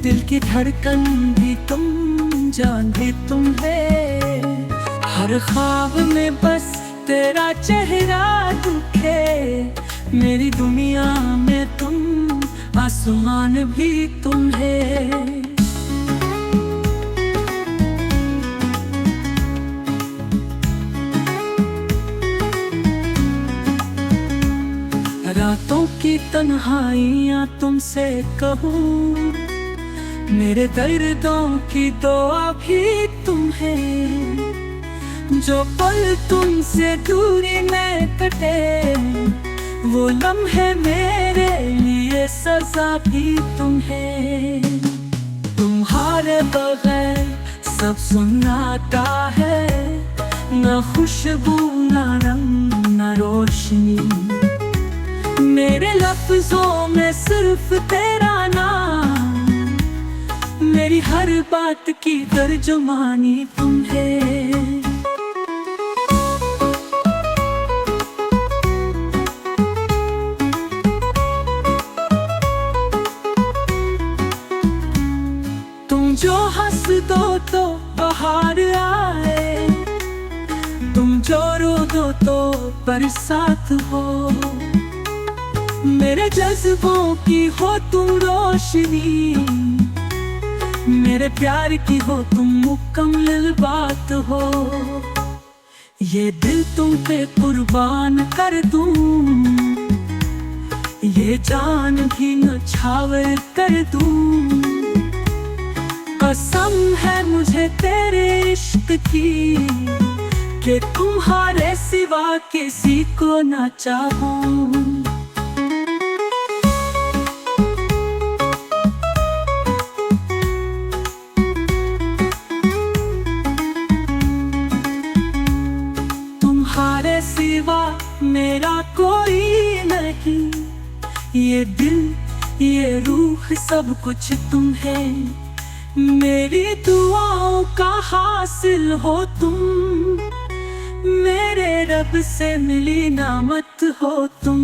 दिल की धड़कन भी तुम, जान भी तुम है। हर ख्वाब में बस तेरा चेहरा दिखे, मेरी दुनिया में तुम, आसमान भी तुम है। रातों की तन्हाइयाँ तुमसे कहूँ, मेरे दर्दों की दुआ भी तुम है। जो पल तुमसे दूरी में कटे, वो लम्हे मेरे लिए सजा भी तुम है। तुम्हारे बगैर सब सुनाता है, न खुशबू न रंग न रोशनी। मेरे लफ्जों में सिर्फ तेरा नाम, मेरी हर बात की तर्जुमानी तुम है। तुम जो हंस दो तो बाहर आए, तुम जो रो दो तो बरसात हो। मेरे जज्बों की हो तुम रोशनी, मेरे प्यार की हो तुम मुकम्मल बात हो। ये दिल तुम पे कुर्बान कर दूं, ये जान भी न्यौछावर कर दूं। कसम है मुझे तेरे इश्क की, कि तुम्हारे सिवा किसी को ना चाहूं। तुम्हारे सिवा मेरा कोई नहीं, ये दिल ये रूह सब कुछ तुम है। मेरी दुआओं का हासिल हो तुम, मेरे रब से मिली नामत हो तुम।